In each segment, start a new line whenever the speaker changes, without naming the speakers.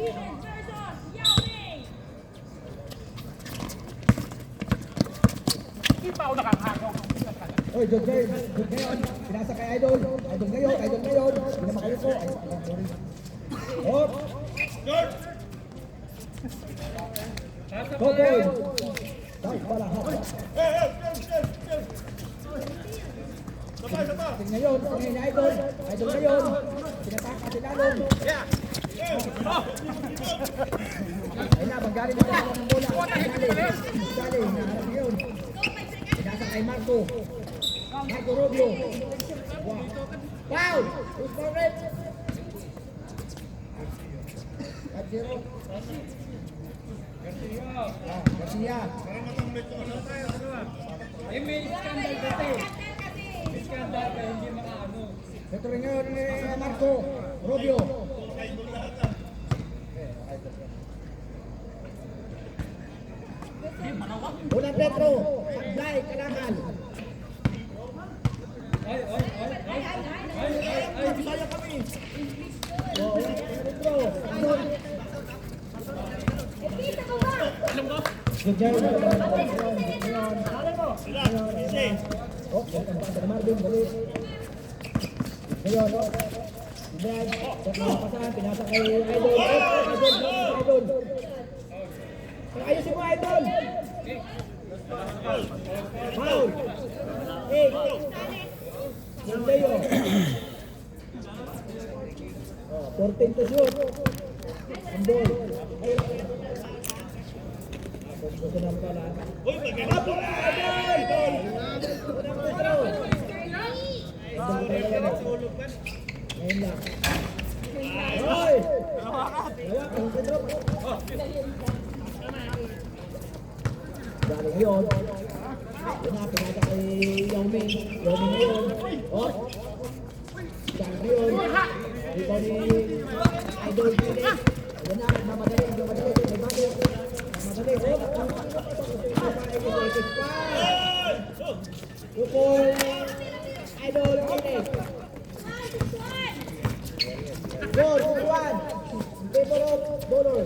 Oy, good ngayon. Pinasa kay Idol. Idol ngayon. Hindi na makayo ko. Hop. Kokoy. Dahil pala. Ngayon, tingin ni Idol. Idol ngayon. Pinataka si Lalong. Ayun na, manggaling na tayo ng bola. Galing, naharap ngayon. Pinasa kay Marco. Marco Rubio. Wow. Foul! Who's for it? 5-0. Garcia.
May skandal dati. May skandal kaya hindi makaano.
Ito rin ngayon ni Marco Rubio. Unang Petro. Sablay, Kalakan. Bisaya kami. Petro. Oh, ang Marvin, balik. Ngayon, Brad, pasahan, pinasa kay Idol. Idol. Ayusin mo, Idol. Foul. 8. Mondayo. 14 to shoot. Ang ball. Gusto na pala. Uy, maganda! Ngayon lang. Hoy! Galing yun. Yun na, pinata kay Yao Ming. Yao Ming yun. Oh! Galing yun. Ito ni Idol Philip. Yun na, mamadali. May balik. Mamadali. Ukol. Idol Philip. Goal, 1. Favor of bowler.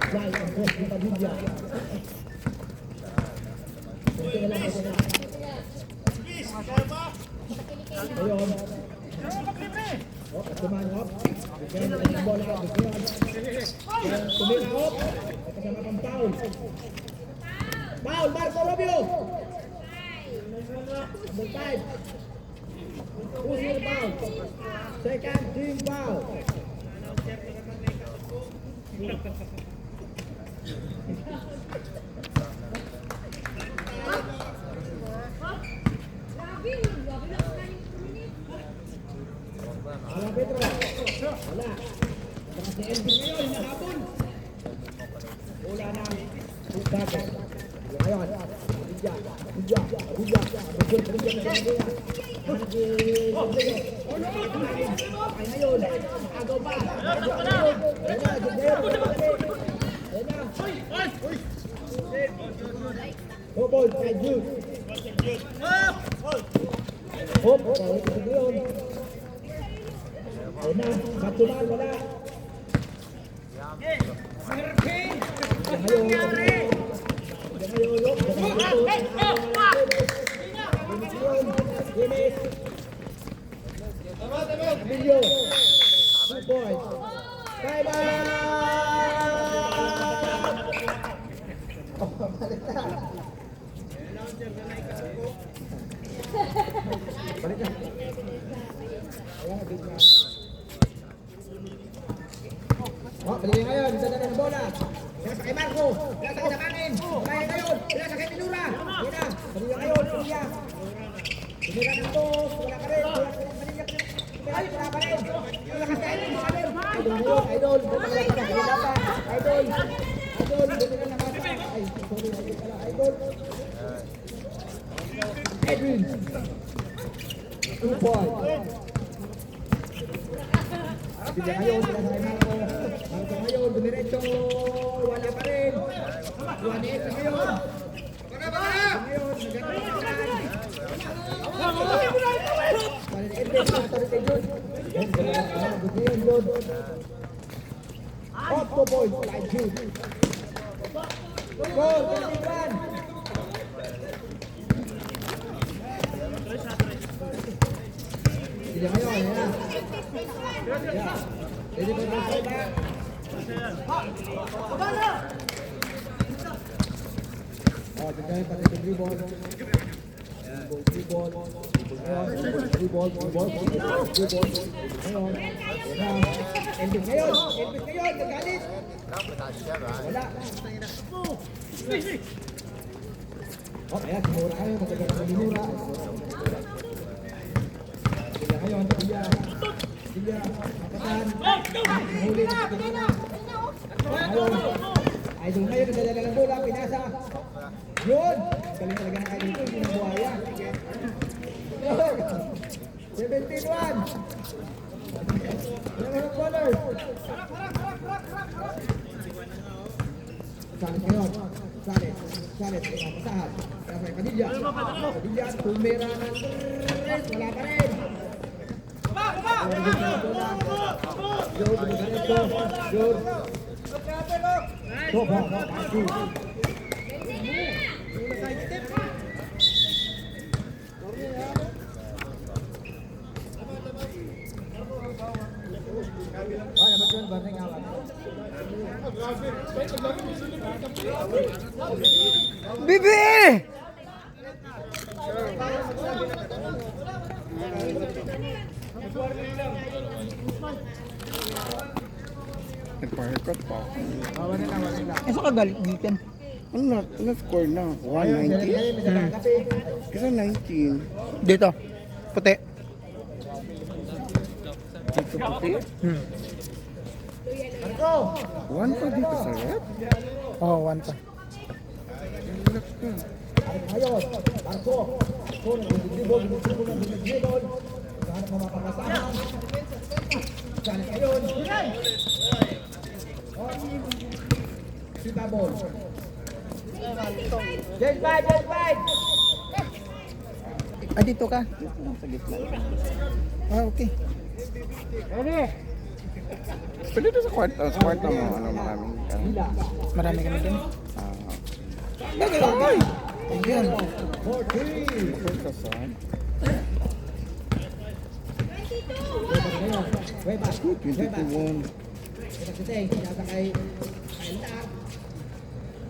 Fly ang boss ng Pabidya. Kunti na lang ako na. Ayun. O, katuman up. Bigyan na lang yung bola. Bigyan. Tumira up. Kasama pang foul. Foul, Marco Rubio. Number 5. Who's your foul? Second team foul. Wala, Petro. Wala. Baka si Elvin ngayon, nakabon. Wala na. Bukake. Ngayon. Hujah. Ay ngayon. Agaw pa. Hopol, kay Jude. Hop, kawit sa ngayon. Ayun na, Matumal, wala. Emilio, 2 points. Time out! Balik na. Balik ngayon, isa na ng bola. Pinasa kay Marco, pinasa kay Nakanin. Kaya ngayon, pinasa kay Minura. Hindi na, balik ngayon, Piliya. Tumira ng tos, wala ka rin. Wala pa rin. Wala ka kay Idol. Idol, buti na lang. Idol, buti na lang. Ay, sorry, Idol. Edwin. 2 points. Bigla ngayon, pinasa kay Marco. Marco ngayon, dumiretso. Wala pa rin. 1-8 ngayon. Ngayon, maganda. Elvis, sorry kay Jude. Yan, good game, Jude. 8 points kay Jude. Goal, Kalimutan. Sige ngayon, ayan. Yeah. Ready for the ball back. Oh, dyan pati yung dribble. Dribble. Ngayon. Elvis ngayon. Nagalit. Wala. Oh, ayan. Simura kayo. Matagal na minura. Sila ngayon. Sila. Kapatan. Huli na. Ngayon. Idol ngayon. Nadalaga ng bola. Pinasa. Yun! Galing talaga ng idol ko. Hindi na buhaya. Yun! 17-1! Yung mga corner. Salit ngayon. Salit. Pasahan. Kaya may Padilla. Padilla. Tumira ng tres. Wala pa rin. Yun. Yun. Go.
Bibi!
Nagpa-haircut pa.
Asa ka galit gikan?
Ano score na? 190? Kasi 19.
Dito. Puti.
Dito puti. 1 pa dito sa rep?
Oh, 1 pa.
Relax ka.
Ngayon, Marco. Kung nag-dribble, nag-dribble. Hanap mo mapapasama. Salit ngayon. Sita ball. Just five.
Ah, dito ka?
Dito lang sa gitna.
Ah, okay.
Pwede dito sa kwarto mo, maraming
Marami kami dun.
Bagay!
Ayun.
14.
Bakit ka saan?
Weba.
21.
Pinagsiting, pinasa kay Kaila.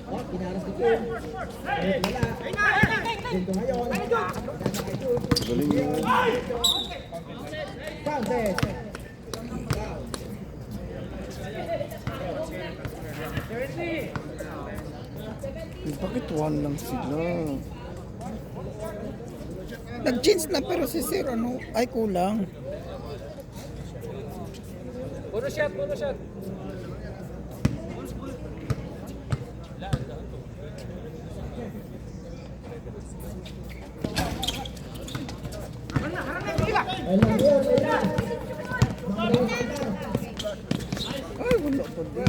Oh, pinaras ni Jun. Wala. Dito ngayon. Pinasa kay Jun.
Galing yun.
Counted.
Bakit 1 lang sila?
Nag-change na pero si Sir ano, ay kulang.
Puro shot.
Ay, wala pa din.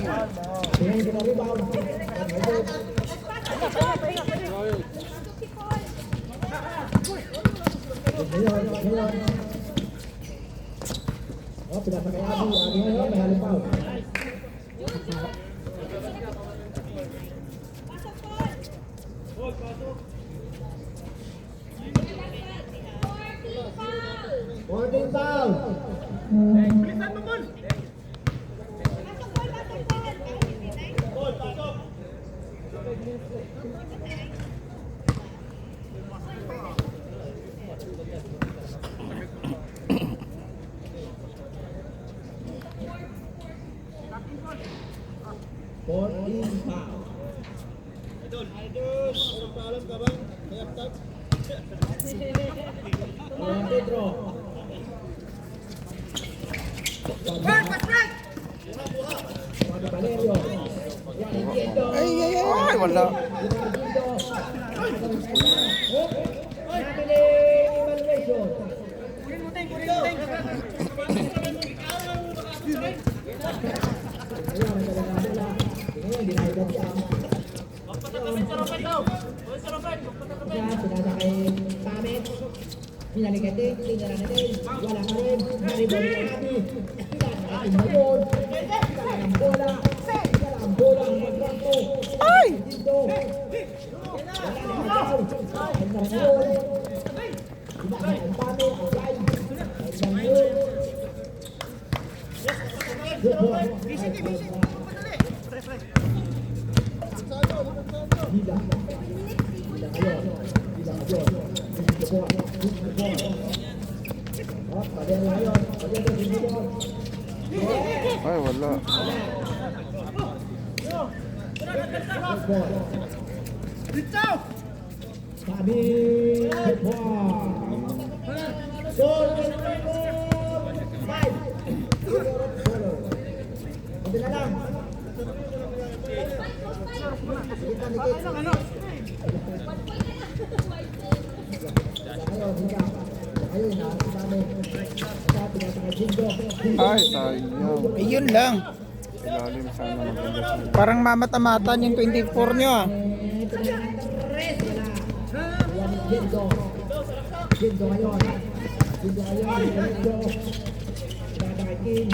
Oh, pinasa kay Abi. Abi ngayon, may halipaw. Fourteen foul. Pedro. Valerio.
Ay, wala.
Pinalikatin, tinira natin, wala ka rin, naribon ni Abi. Pinalikatin ngayon, pinala ng bola, pinala ang bola, magkwanto.
Ay!
Dito. Wala na magaw. Ay na ngayon. Pinala ang pami, ang fly. Ay na ngayon. Good ball. Hila. Hila ngayon. Hila ngayon. Good ball. Good ball. Oh, padel ngayon. Padel ngayon. Good ball.
Ay, wala.
Good ball. Sabi. Good ball. Goal. Five. Hindi na lang. Kita dikit. Ayo, hingga. Ayo na, kami. Sa pinasakay Jindo.
Ay, sayang.
Ayun lang.
Ilalim sana maganda.
Parang mamata-matan yung 24 nyo ah.
Jindo. Jindo ngayon. Jindo ngayon. Jindo. Pinasakay King.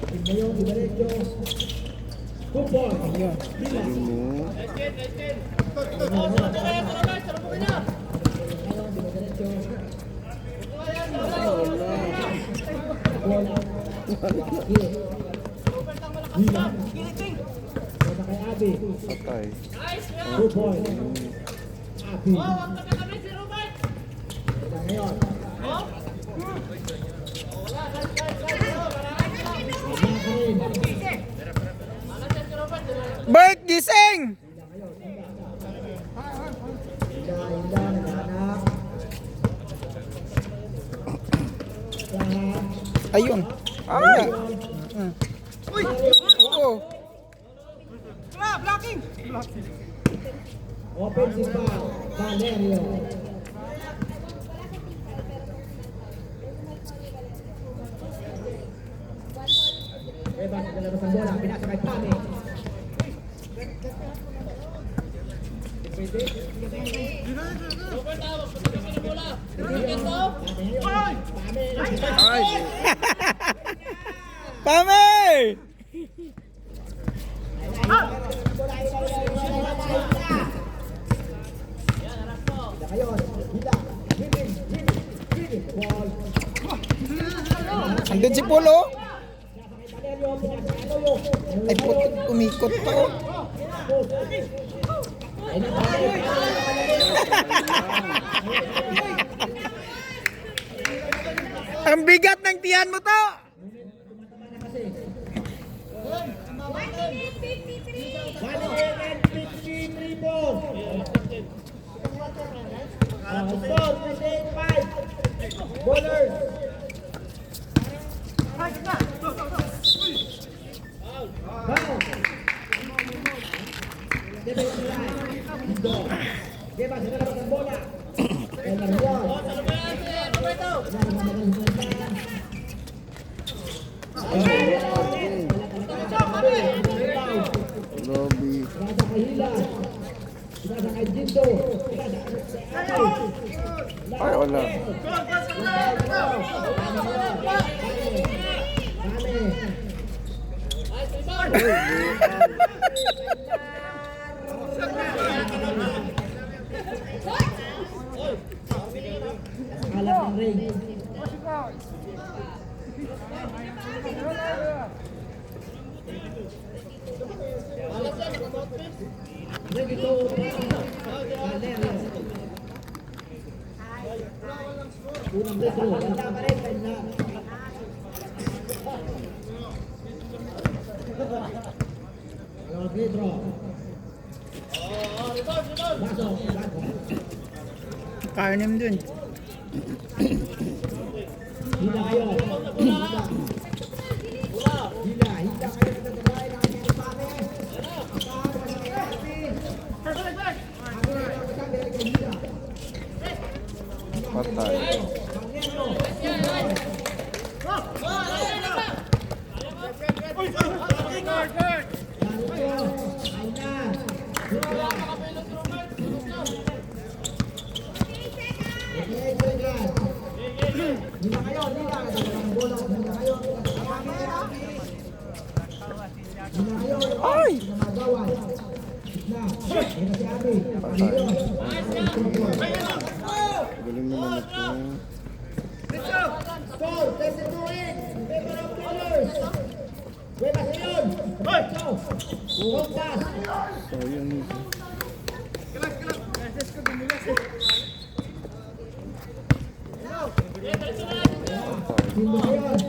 King ngayon, Dibarejo. Good ball.
Ayun.
Mo. Patay.
Good boy. Abi. Ngayon.
Bert, gising!
Hinda, naghahanap.
Ayun.
Ay!
Oo.
Offensive foul. Valerio. Rebas, nalabas ang bola. Pinasa kay Pami.
Ay!
Pame!
Ngayon, hila. Winning. Ball.
Andun si Polo.
Valerio, pinasa kay Aloyo.
Ay puti, umikot to.
Ay, nakakaya.
Ang bigat ng tiyan mo to.
153 balls. Score, 3-5. Bowlers. Foul. Debas, nalabas ang bola. El Arroyo.
Lobby.
Pinasa kay Hila. Pinasa kay Jindo.
Ay, wala.
Kalat ng ring. Begitu Valerio. Unang retro, ganda pa rin, ganda. Dalawang retro. Baso.
Karnim dun.
Hila kayo. Hila. Hila kayo sa tabahay ng ating pare.
Patay.
Lina ngayon, Lina. Ang bola, Lina ngayon. Lina ngayon.
Ay!
Namagawan. Na. Lina si Abi. Ayun.
Galing naman ito.
Score, test it to it. Paper of colors. Huwebas ngayon. Go. Kompas.
So, yun.
Sindo ngayon.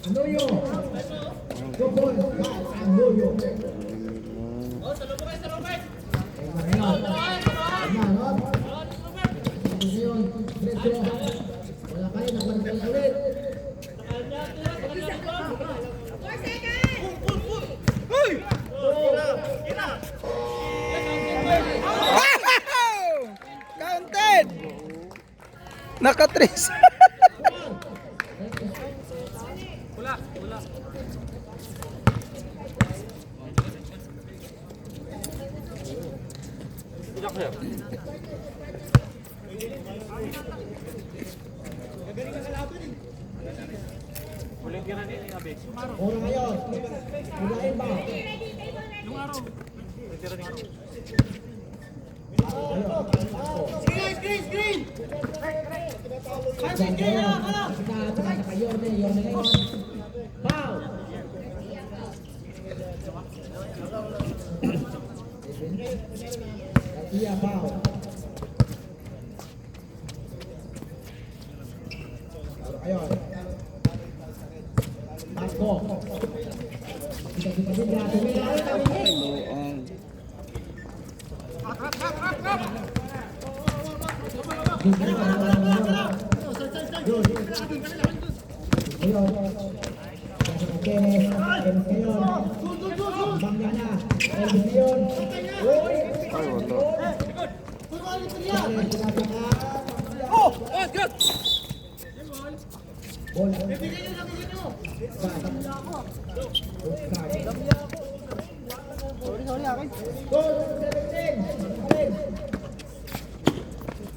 Anoyo. Gobol. Anoyo. Ngayon. Ngayon. Ngayon. Diretso. Wala pa rin. Nakuha na ulit.
Wow! Counted! Naka-trace.
Ora ngayon. Mulain ba? Iya, foul. Ayun. Marco. Kita din natin.
Luang. Ay, wala.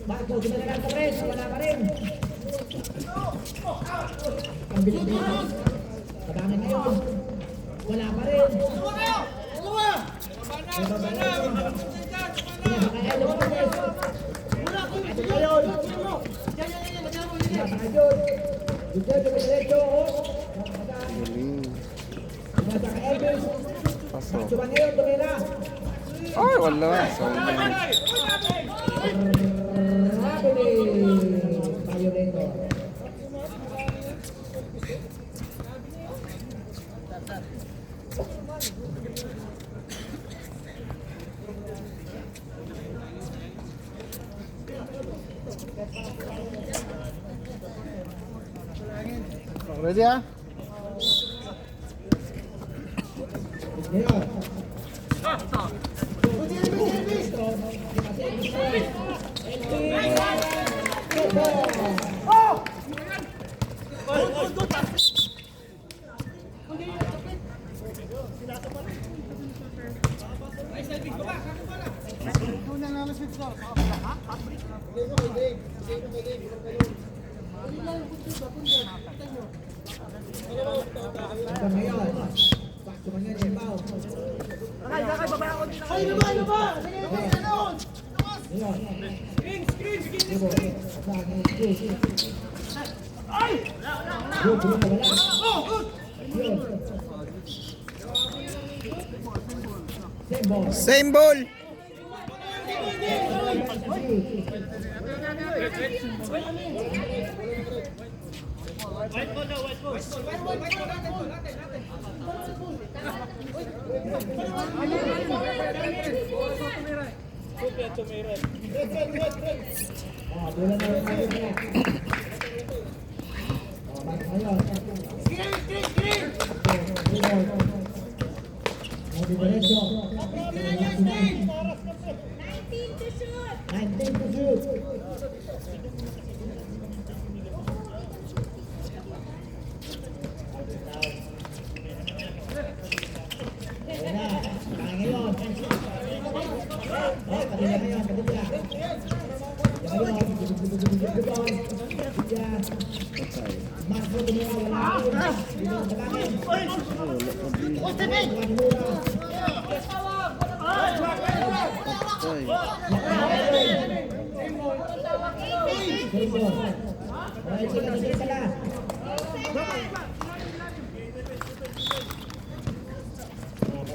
Marco, sinalagan ka rin. Wala ka rin. Ang bilis-bilis. Kadami ngayon. Wala pa rin.
Pasok.
Coba ngayon, tumira.
Ay, wala. Sayang.
Rabi ni Violator.
Ready ah?
Ngayon. Hanggang ngayon. Bakit mangyari yung bao?
Same ball.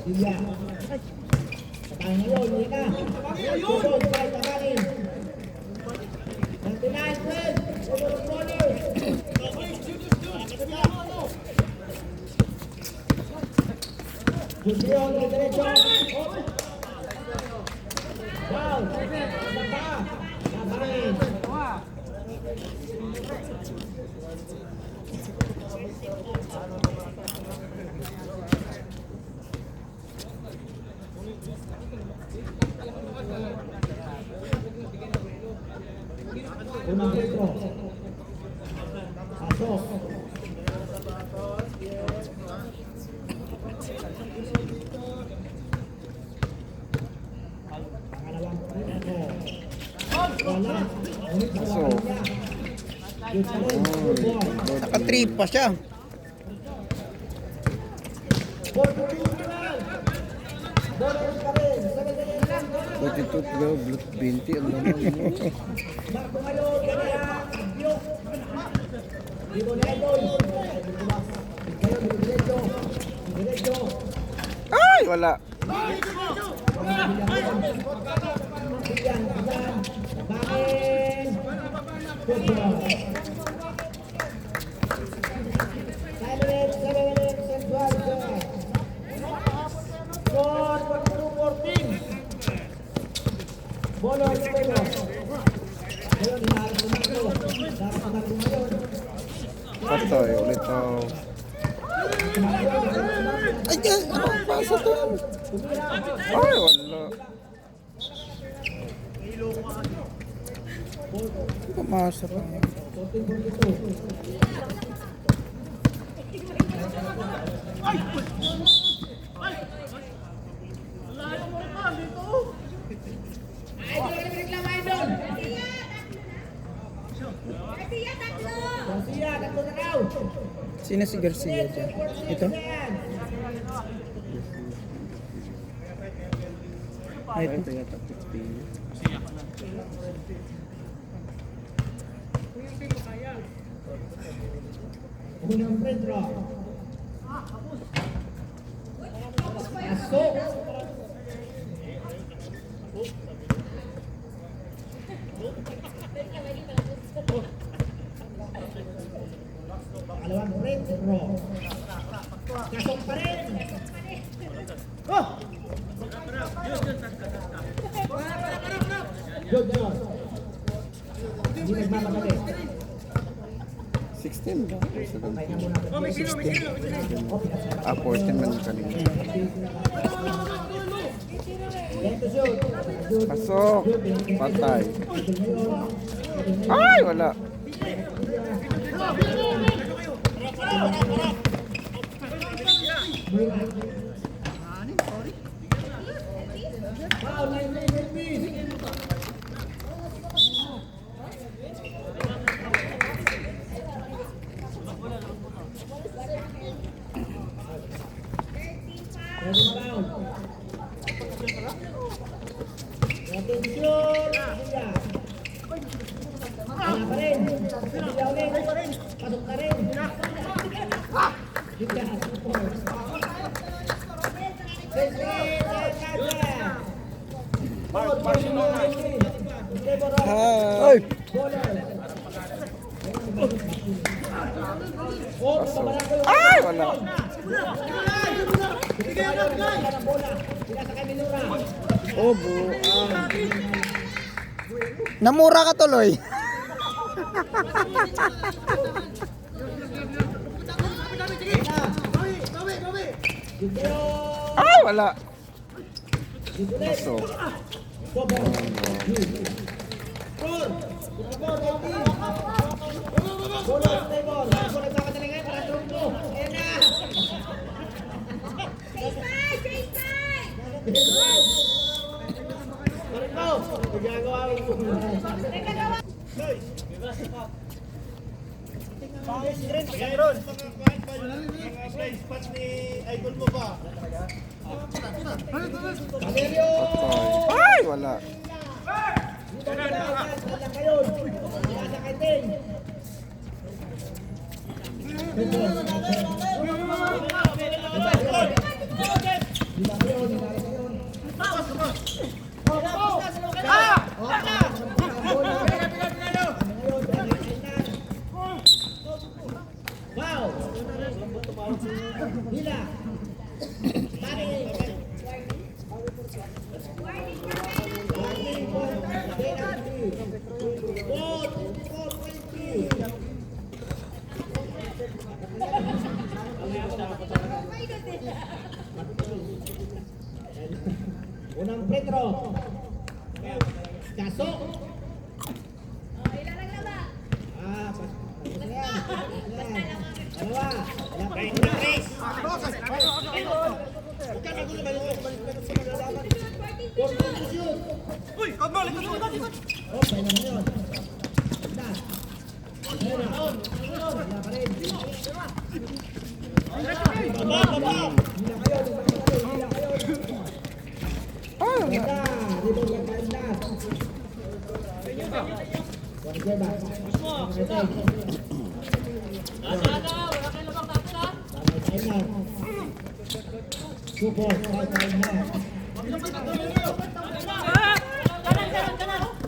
Padilla. Patay ngayon, hindi na. Susunod, kahit tabanin. 99, Fred. Susunod mo niyo. Susunod, diretso. Down. Baba. Tabanin. Unang metro. Pasok. Pangalawang metro. Wala. Ngunit nawakan niya. Yun pa rin. Good boy.
Naka-3 pa siya.
42 naman. Bonus pa rin. 78 lang.
42, 12, 20, ang naman mo.
Marco ngayon, ganyan. Abiyok. Dito na idol. Ngayon, diretso. Diretso.
Ay, wala.
Biyan, biyan. Bakit? Good boy. 5 minutes, 7 minutes, and 12 seconds. Score, 42-14. Bolo, Pedro. Ngayon, hinaharap ko na ito. Dapat na rin ngayon.
Patoy, ulit to.
Ay, ano? Pasa to.
Ay, wala.
Pumasa pa.
Garcia, tatlo na raw.
Sino si Garcia dyan? Ito? Ay, ito.
Ito yata 15.
Unang Pedro. Pasok. Pangalawang Pedro. Pasok pa rin. Good job. Hindi nagmamadali.
16 ba?
Pahinga muna. 16.
14 man yung kanina.
Lento shoot.
Pasok. Patay. Ay, wala.
Foul, 19-15. Ready foul. Attention. Iya. Wala pa rin. Iya ulit. Pasok na rin. Iya.
Hi!
Ay, wala. Oh, buang.
Namura ka tuloy.
Ay, wala. Pasok.
Valerio!
Ay, wala.
Dito na lang kayo. Wala sa kaiting. Wow! Hila! Tani! Warning for penalty. Goal! 4-20. Unang free throw. Kaso. Pas na yan. Dalawa. Uy, kagmal, ito. Oh, kaya naman yun. Ganda. Wala pa rin. Hila kayo. Ganda. Dito lang kayo na. Wala kayo ba? Support, right na.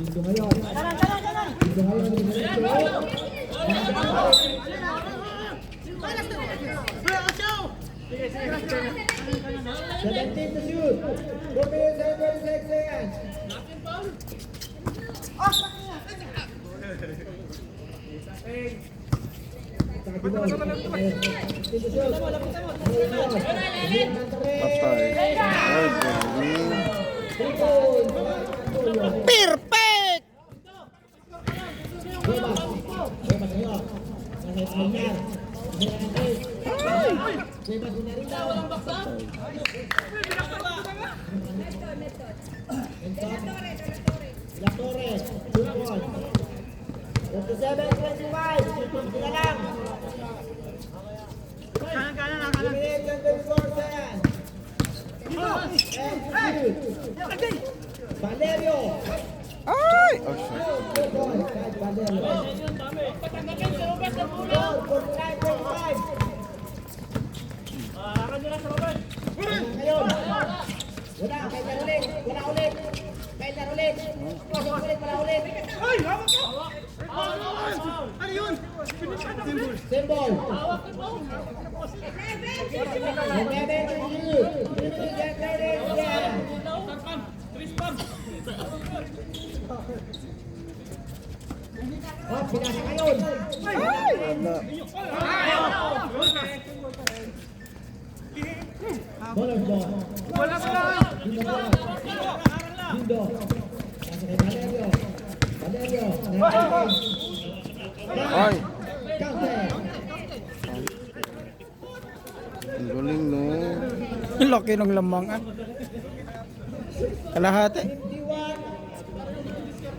Dito ngayon. Dito ngayon. 17 to shoot. 2 minutes and 36 seconds.
Patay. Ay, galing.
Perfect!
Valerio!
Ay! Oh, shit.
Wala, kailan ulit. Wala ulit. Kailan ulit. Pasok ulit, wala ulit. Ay, hawak mo! Ano yun? Symbol. 11 to you. Oh, pinasa kayo.
Ay, wala.
Bonus ball.
Wala sila.
Dindo. Pasok kay Valerio. Valerio.
Ay!
Counter.
Ang galing, no?
Laki ng lamangan. Kalahati.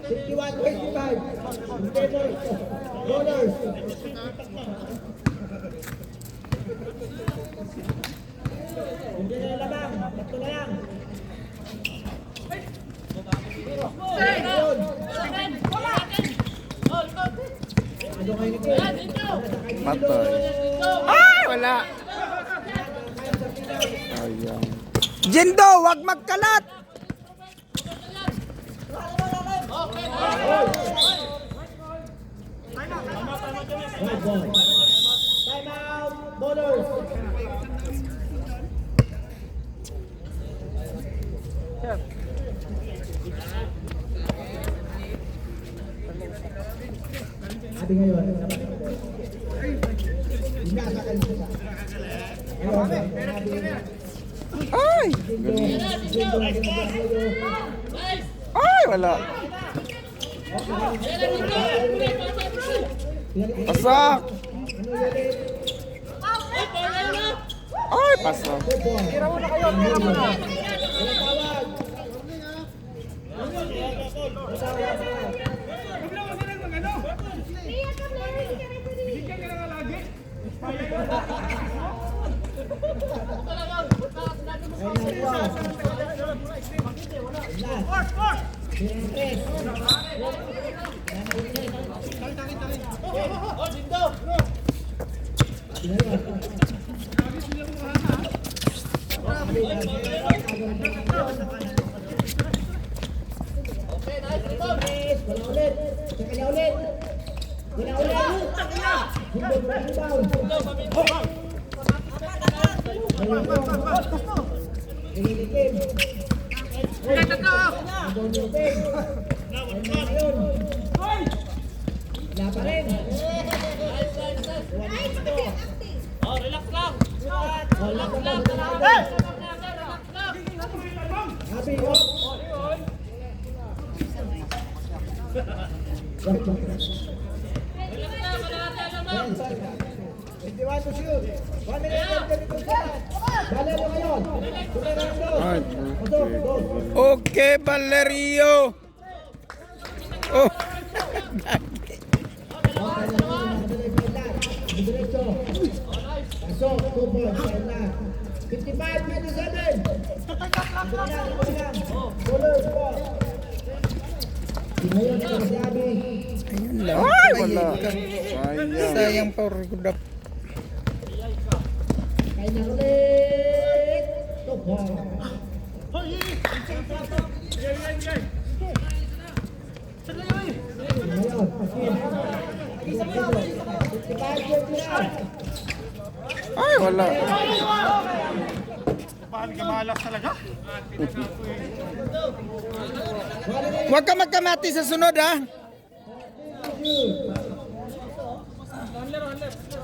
51-25. In favor of Bowlers. Hindi na lamang. Tatlo na lang. Ayun. Ano kayo nito?
Patay. Ay, wala. Sayang.
Jindo, wag magkalat!
Right ball. Time out. Bowlers. Sabi ngayon. Inasakal siya.
Ay! Ay, wala.
Pasak! Ay, pasak.
Wala ulit. Sa kanya ulit. Wala ulit. Hindi mo rebound. Nililikim. Nililikim. Wala pa rin.
Relax lang.
Relax lang. Happy, oh. If you want to shoot, 1 minute and 22 seconds. Bale mo ngayon. Tuloy na ito.
Ay,
Go.
Okay, Valerio. Oh.
Diretso. Pasok, 2 points. 55, 27. Bowlers po. Ngayon, sinasabi.
Ayun lang.
Ay, wala.
Sayang. Sayang pa record.
Kanya ulit. 2 points. Ngayon, 55, 29.
Ay, wala.
Huwag ka magkamati sa sunod, ha?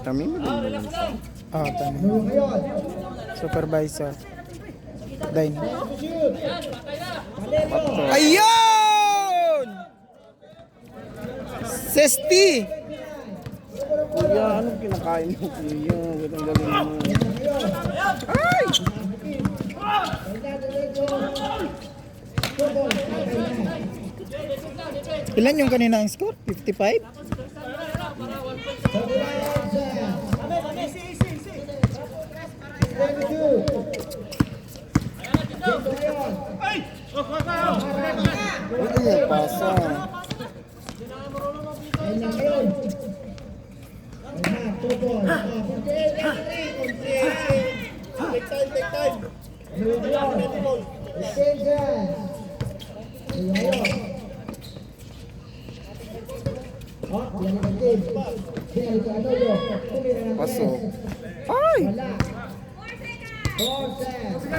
Kami mo din.
Oh, tama.
Ngayon,
Supervisor. Dine.
shoot. Bale mo.
Ayun! Sesti!
Kuya, anong kinakain mo, kuya? Ganang galing mo.
Ay! Ilan yung kanina ang score? 55?
Hindi niya pasa. Pasok. Ay!
Wala. 4 sets.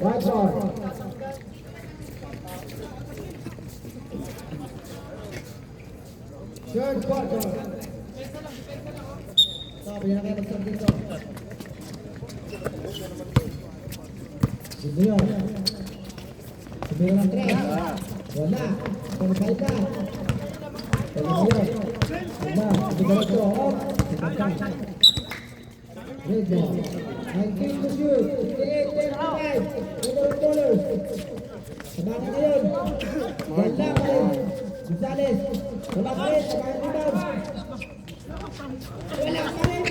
Right ball. Third quarter. Sabi na kayo magsabi dito. Sumiro. Sumiro ng tres. Wala. Pagkait na. Sumiro. Wala. Diretso. Red ball. 19 to shoot. 58-35. Dollars. Sabahan ngayon. Wala pa rin. Gonzales. Wala pa rin. Sabahan rebound. Wala pa rin.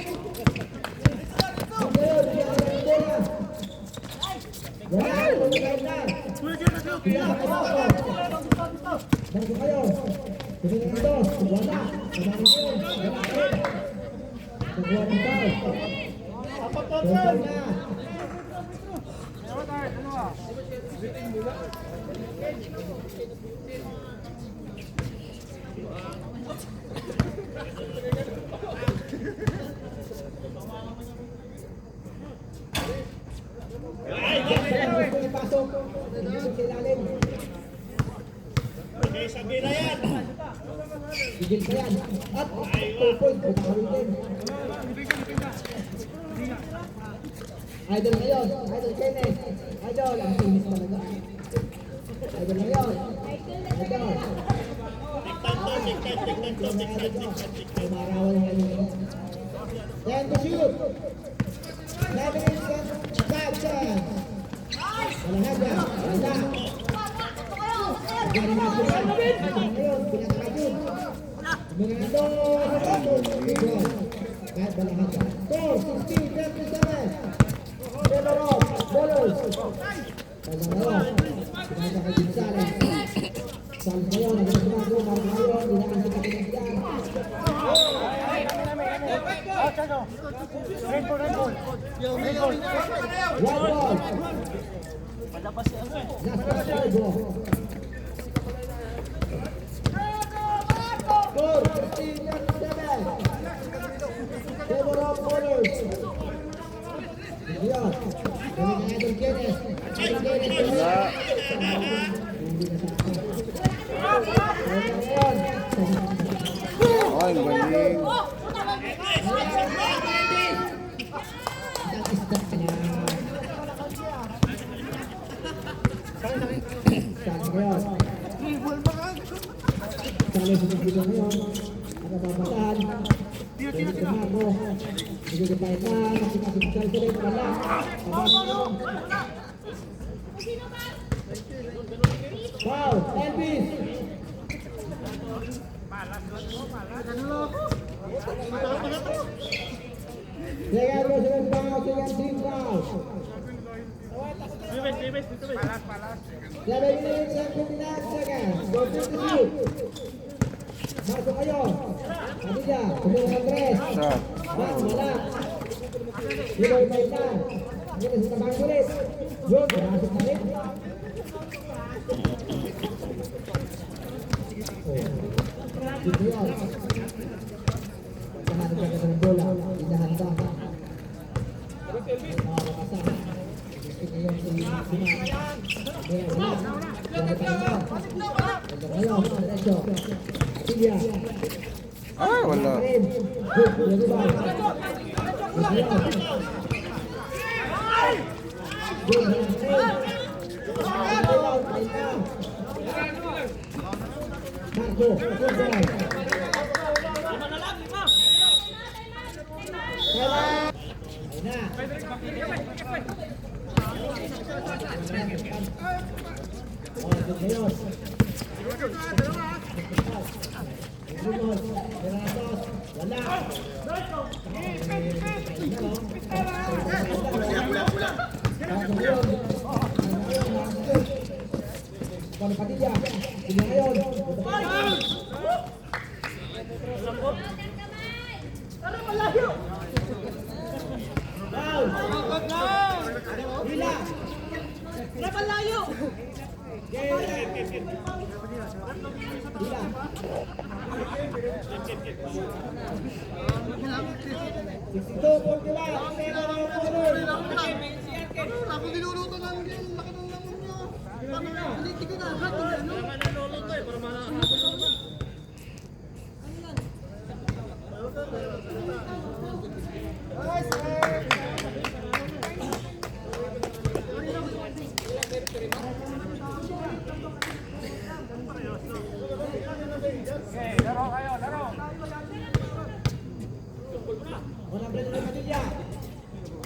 Ngayon, bola. Wala. Pagkait na. Bago kayo. Tumingin ang dos. Wala. Sabahan ngayon. Wala pa rin. Pagkuha ng foul. Total na. Bigil pa yan. At 2 points. Butawin din. Idol ngayon. Idol Kenneth. Idol. Ang tinis talaga. Idol ngayon. Idol. Ay marawan ng ngayon. Then to shoot. 11 minutes. 5 seconds. Alahaga. Wala. Gani na sila. Ngayon. Pinakakajun. Mga doon. Kahit balahaga. 4, 16, 37. Ballers. Kaya ngayon. Pinakakajun Sales. Sales ngayon. Nagagago. Marang ngayon. Pinakakajun Pinakakajun. One ball. Last ball. Score 15-7. Favor of bowlers. Yan. Galing ang Idol Kenneth. Idol Kenneth.
Wala. Ay, galing.
Sali sa video ngayon, nakababataan, pwede tumako, nagagapay na, nakikasipisal sa rin, wala, foul, Elvis! Second President foul, second team foul. 7 minutes and 59 seconds. Go to the shoot. Masuk kayo. Adija, kumulong ang tres.
Shot.
Bang, wala. Hiloy pa ita. Ngayon, sa tabang ulit. Yun, masuk na rin. Dito yun. Pagkahanap ka ng bola. Indahan ka. Makasama. Ito yung sinasama. Kaya wala. Wala pa ito. Ngayon, diretso. Silya.
Ay, wala.
Ako niluluto namin yung laki ng lamon niya. Hindi ko na agad. Ano? Niluluto eh, para mahanapin mo naman.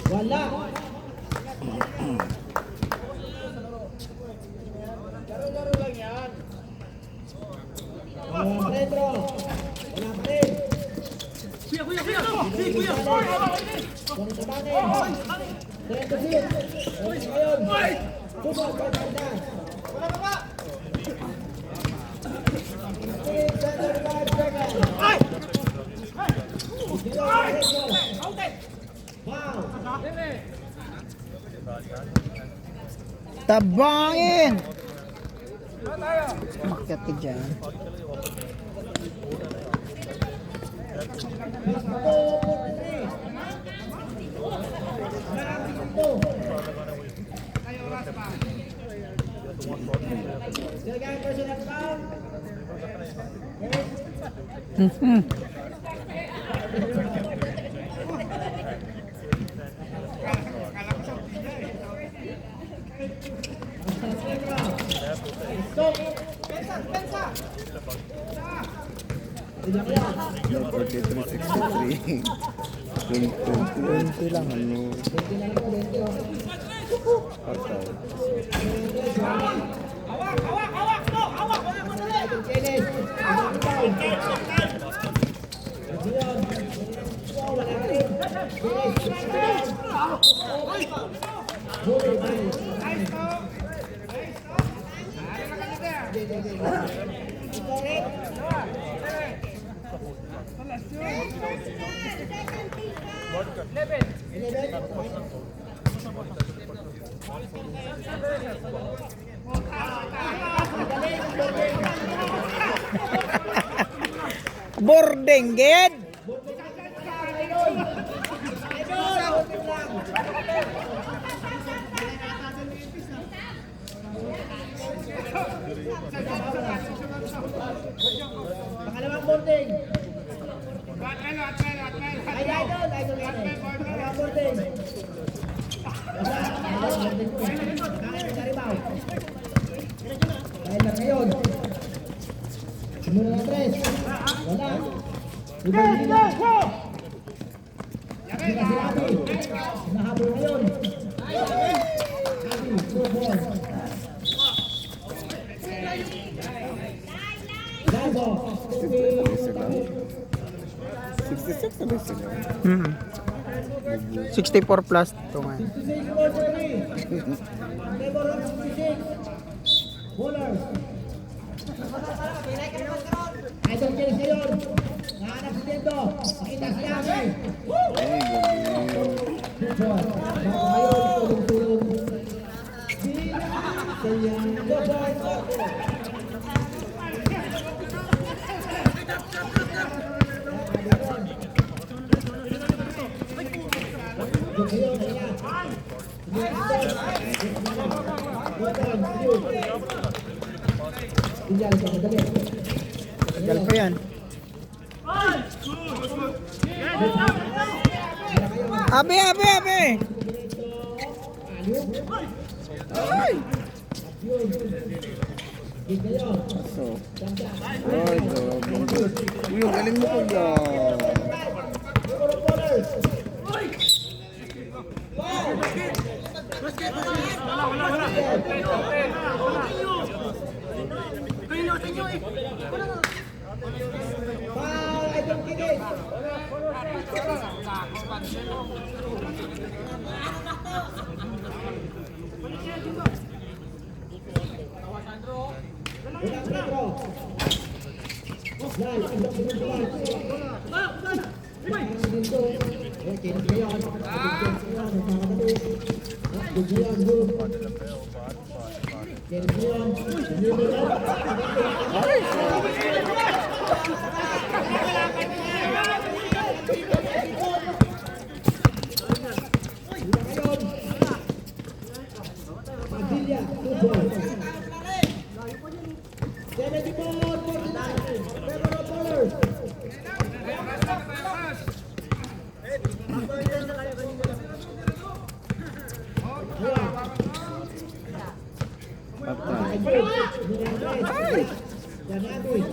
Wala.
Laro-laro lang yan.
Pedro. Wala pa rin.
Kuya! Kuya!
Kung tabanin. Then to shoot. Ngayon. Tumot kay Fernandez.
Wala pa ba?
75 seconds.
Ay!
Foul.
Tabangin! Makyat ka dyan.
Second personal foul.
Mhm.
No, 43-63. 20 lang ano. Patay.
Boarding gid.
Pangalawang boarding. Ay, idol. Pangalawang boarding. Dahil na ngayon. Simula na tres. Wala. Ibang-ina. Sila si Abi. Nahabol ngayon. Abi, good ball. Galbo.
66 na sila.
64 plus ito nga.
66 ball three. Favor of 66. Bowlers. Idol Jerry ngayon. Nahanap si Tendo. Nakita si Ami.
Ay, galing.
Good ball. Ngayon, tulong-tulong. Si Sayang. Good ball.
Tagal pa yan. Abi. Ay!
So, ay, grabe. Uy, ang galing mo kuya. Patay.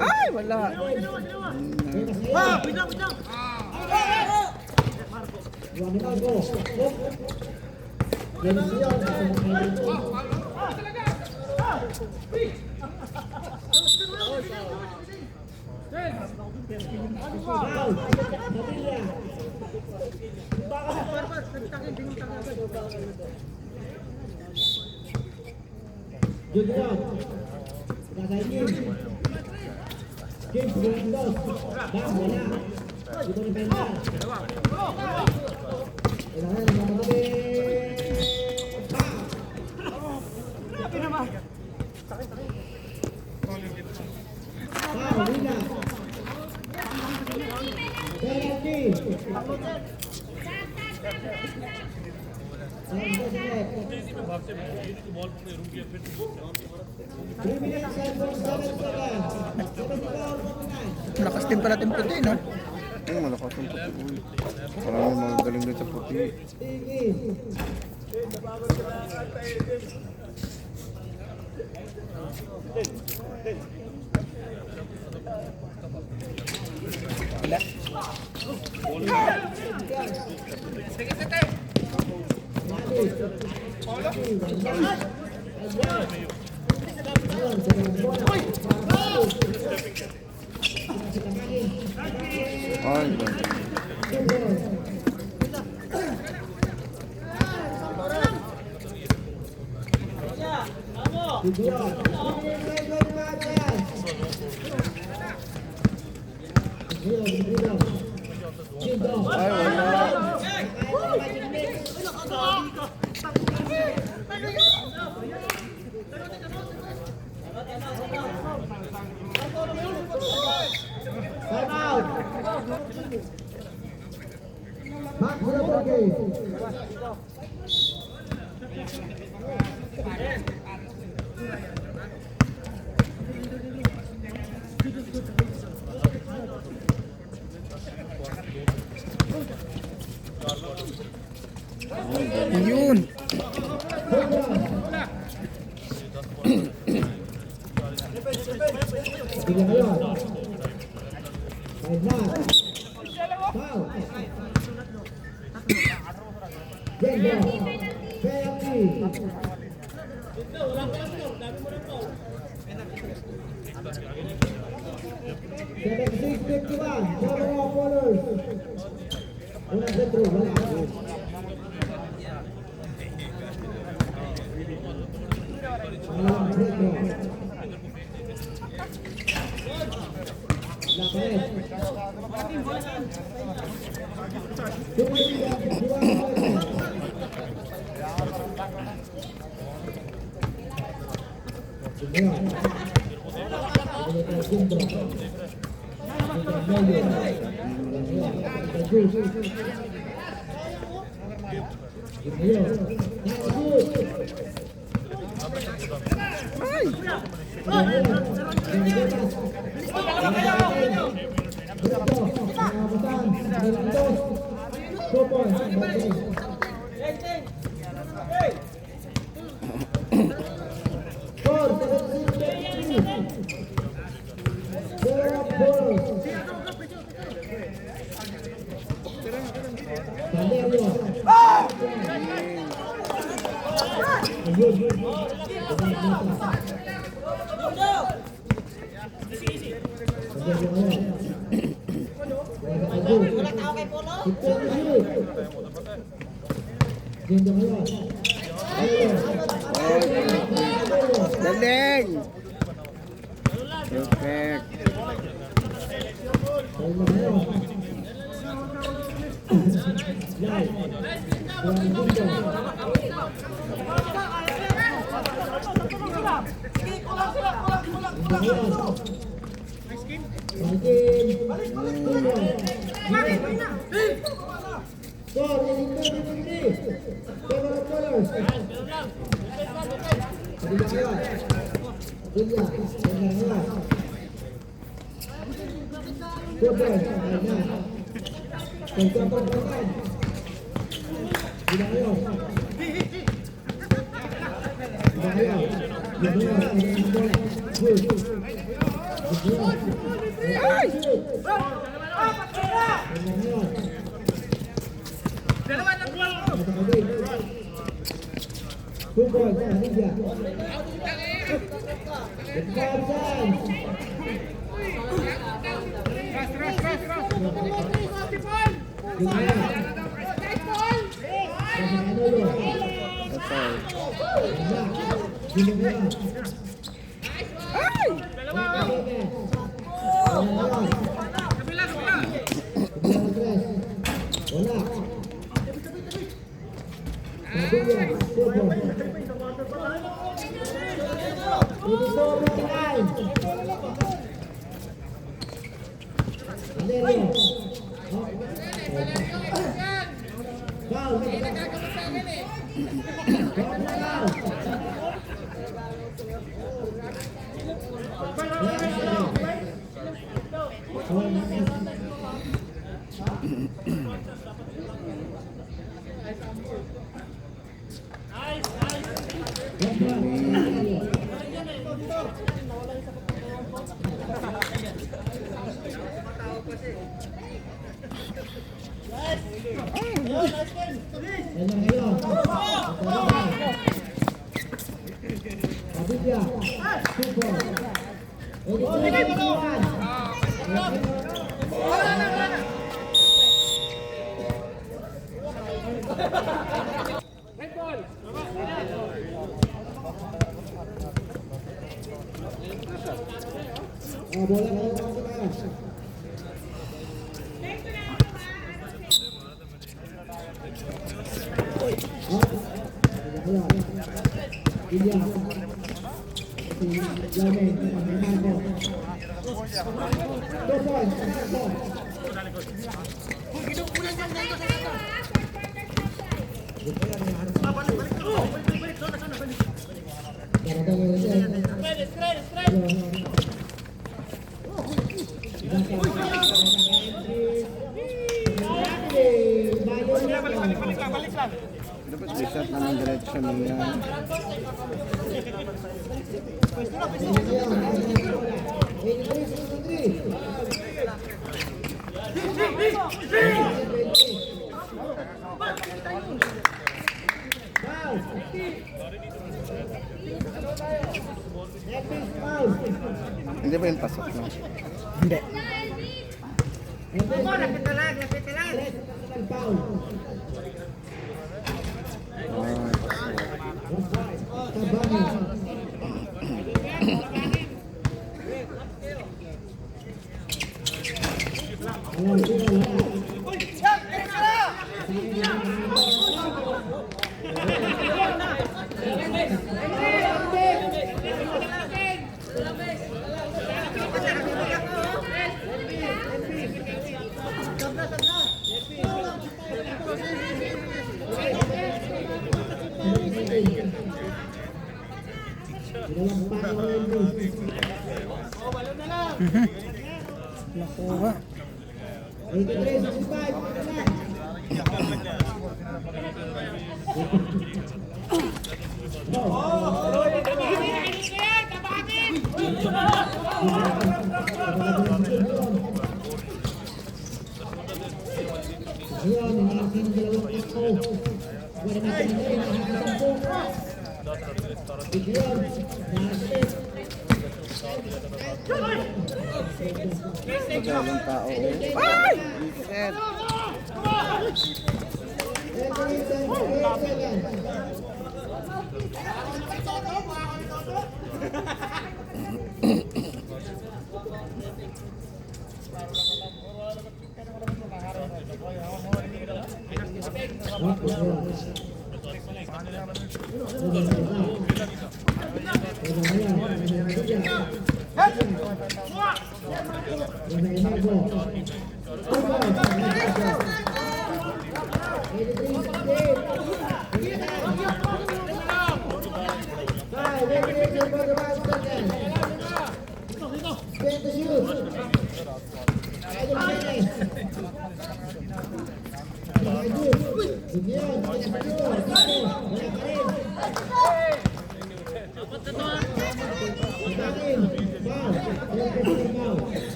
Ay, wala.
Junior, kakainin. Kim, bulan dos. Bang, wala. Dito ni Penda. Kailangan ng mga gabi. Wina. Penalty. Santos left. 3 minutes and 47 seconds. 74-49.
Lakas din pala itong puti, no?
Malakas ang puti. Uy. Parang magaling din sa puti.
Tingin.
Wala.
Ay, ay, wala.
Time out. Back to the ball game.
Yun.
Tingnan kayo. Five na. Foul. Gendo. Penalty. Six 51. Cover of ballers. Unang sentro. Wala. Walang sentro.
Galing! Perfect.
Yan na ngayon. Abidya. Super. Bola na lang ang taas.
Dapat reset na ng direction niya. Hindi ba yung pasok na?
Hindi. Nakuha.
Magalang tao. Ay! Reset.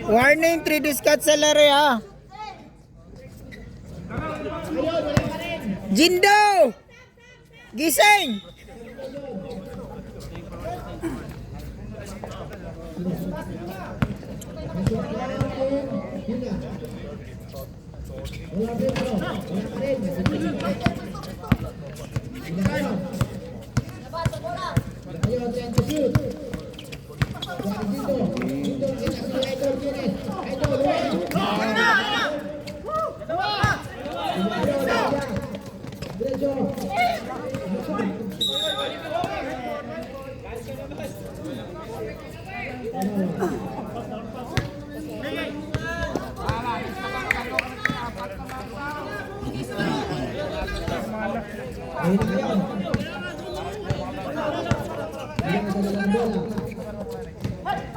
Warning, 3 discard sa laro ha. Jindo! Gising!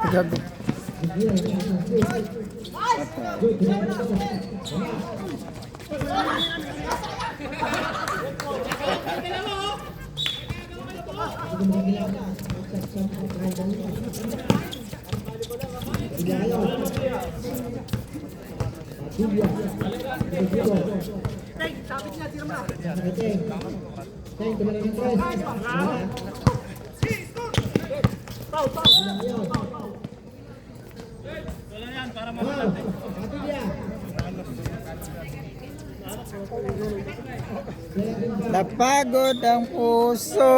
Gago.
Napagod ang puso.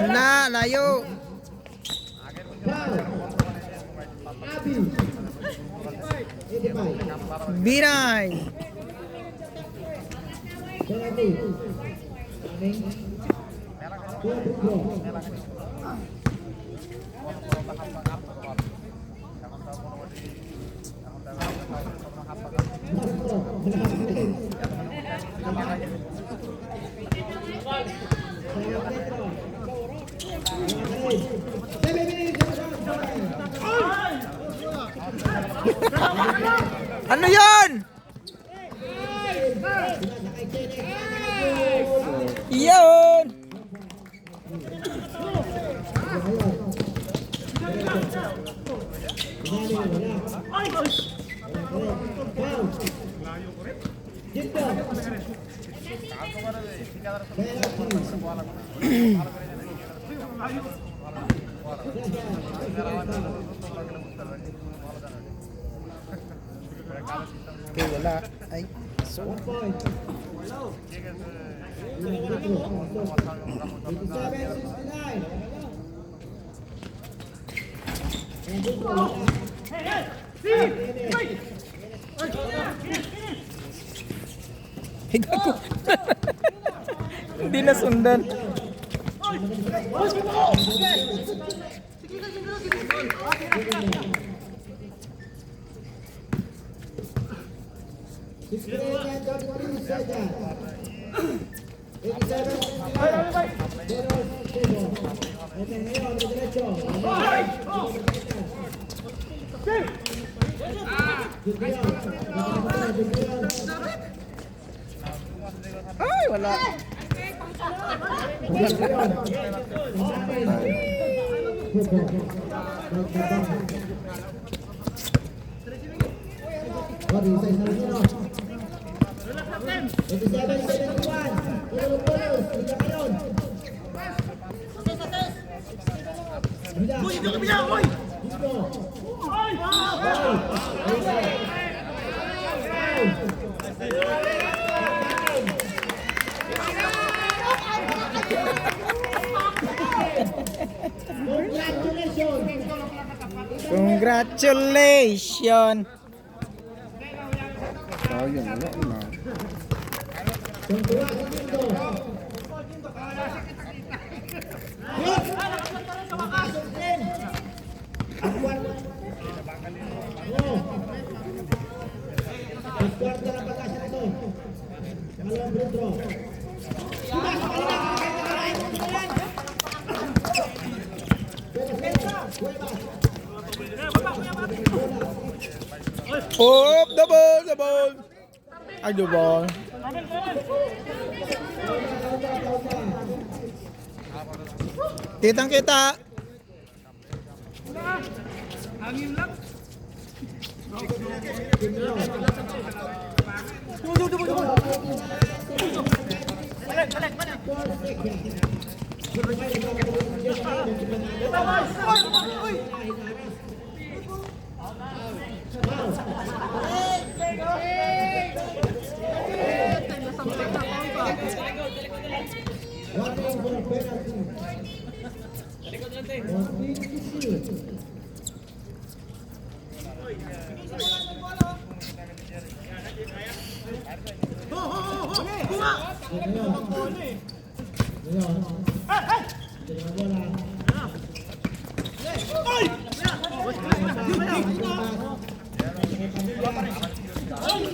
Na, layo. Binay. Ano yan? Yan! Okay, wala. Ay, so. Higa ko. Hindi na sundan. Ay, wala. Congratulations.
Oh, yun, wala na.
Oh, the ball, the ball. Ay, the ball. Kitang kita.
Hangin lang.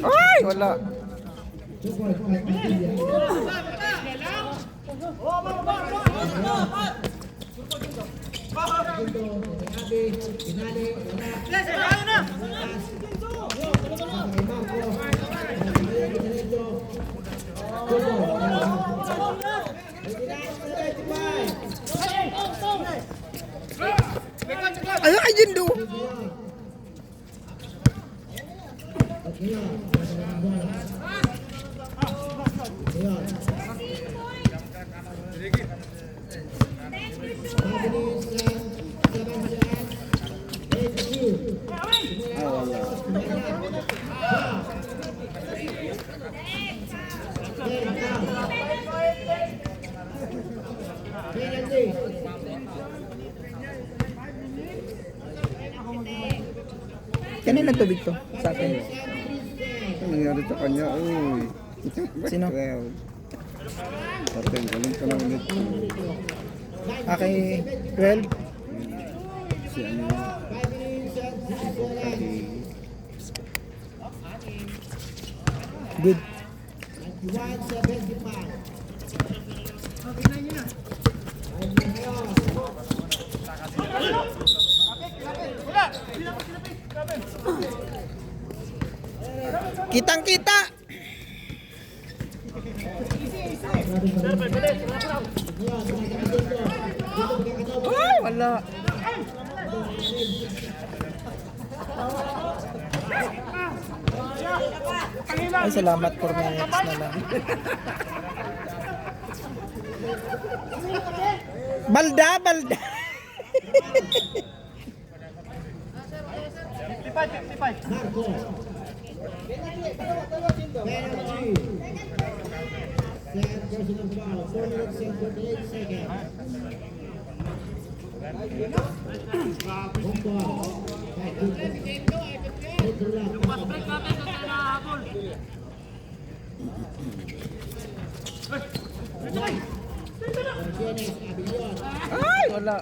Ay, wala. Ay, kay Jindo. Kanina tubig to? Sa akin.
Ano nangyari sa kanya? Uy.
Sino?
Atin, galing ka na ulit.
Kay 12.
Si ano?
Good. Kitang kita. Ay, wala. Ay, salamat 4 minutes na lang. Balda, balda.
55.
Penalty. Set personal foul. 4 minutes and 48 seconds. One ball.
Ay, wala.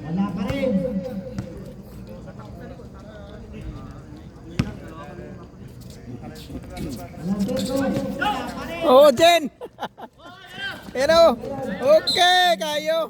Wala pa rin.
Oh, Jen. Pero, okay, kayo.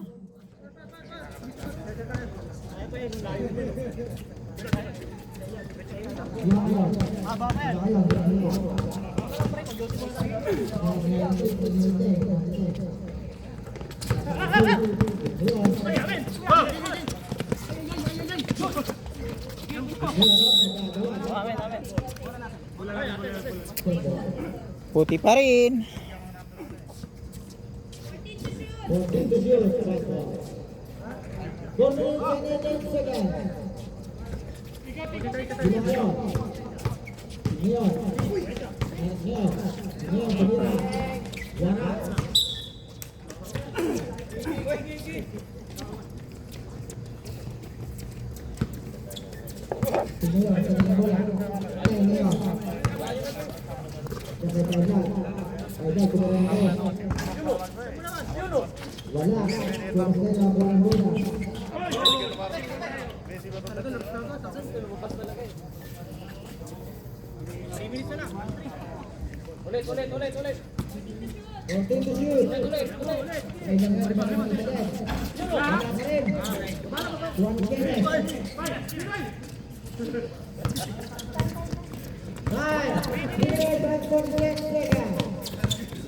Puti pa rin.
14-0 strike ball. 4 minutes and 10 seconds. Bila ngayon. Ngayon. Ngayon. Ngayon. Tumira. Wala. Ngayon. Sa mga bola. Ngayon. Ngayon. Kasi Tarzan. Tarzan. Tumira ngayon. Wala. Kung sila ang buwan muna. Ulit. Continue to shoot. Ay, nangyari ba naman sa dad? Wala ka rin. Juan Quenes. Hi. Here, back for the next second.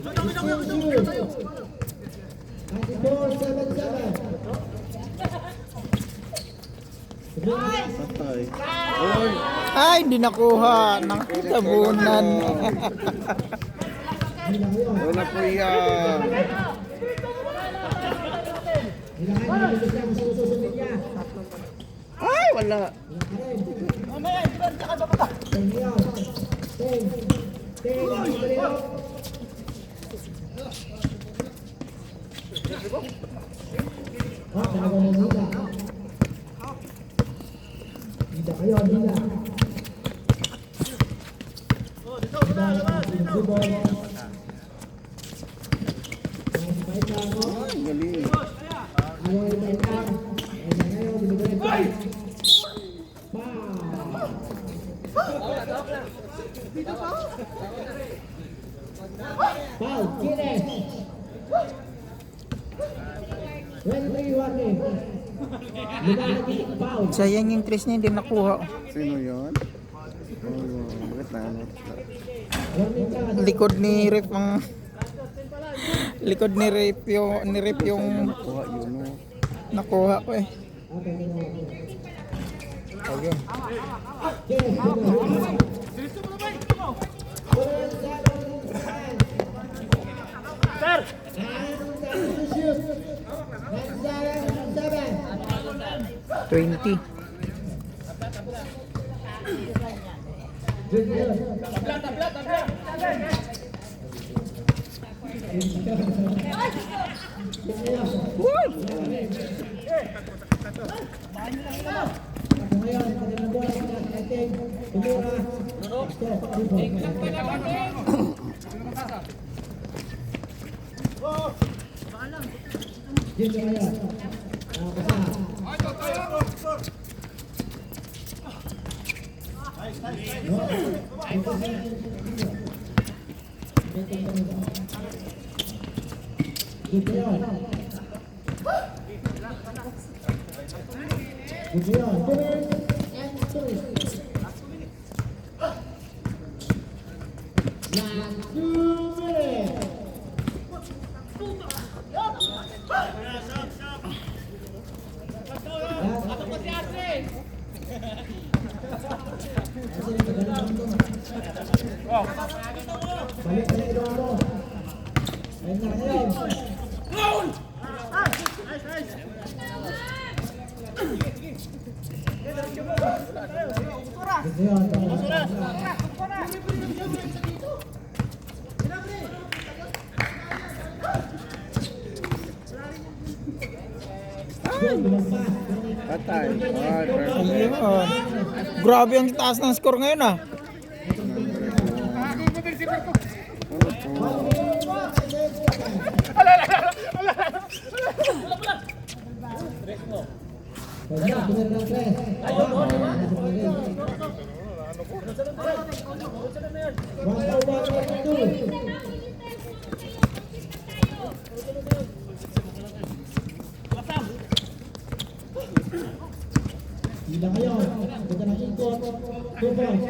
Still shoot. 94-77.
Patay. Oy!
Ay, hindi nakuha ng tabunan.
Wala po yan. Ay, wala.
Hindi kayo, hindi.
Ay, galing.
Foul, Quenes. Referee warning. Foul.
Sayang yung tres niya, hindi nakuha.
Sino yun? Oh, bakit na ano?
Warning ka.
Likod ni Rep ang... Likod ni Rep yung
Kuha yun, no?
nakuha ko eh. Ayun.
Sir!
20.
Patay. Ah,
Ayun. Grabe ang taas ng score ngayon ah.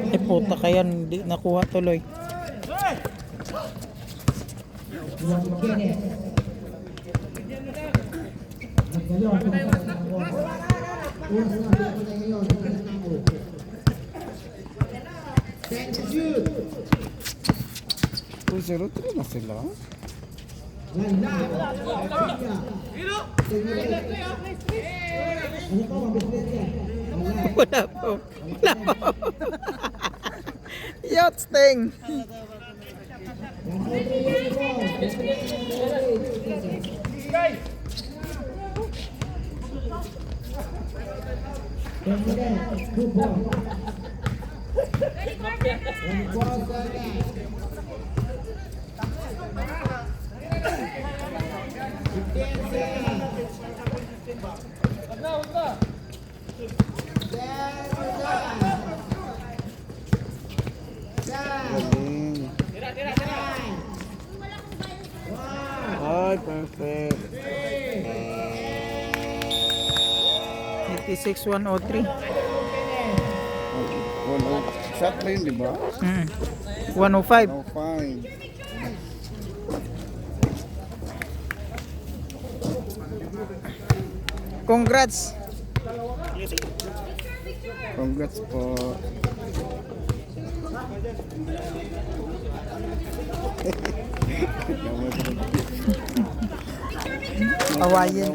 Eh puta kaya hindi nakuha tuloy.
Thank you.
2-0-3 na sila.
Line na. Ano pa, mabilis yan?
Wala po. Wala po. Yacht sting.
Galing. Ay, perfect.
86-103.
Shot na yun, di ba?
105.
Oh, fine.
Congrats.
Congrats po.
Awayin.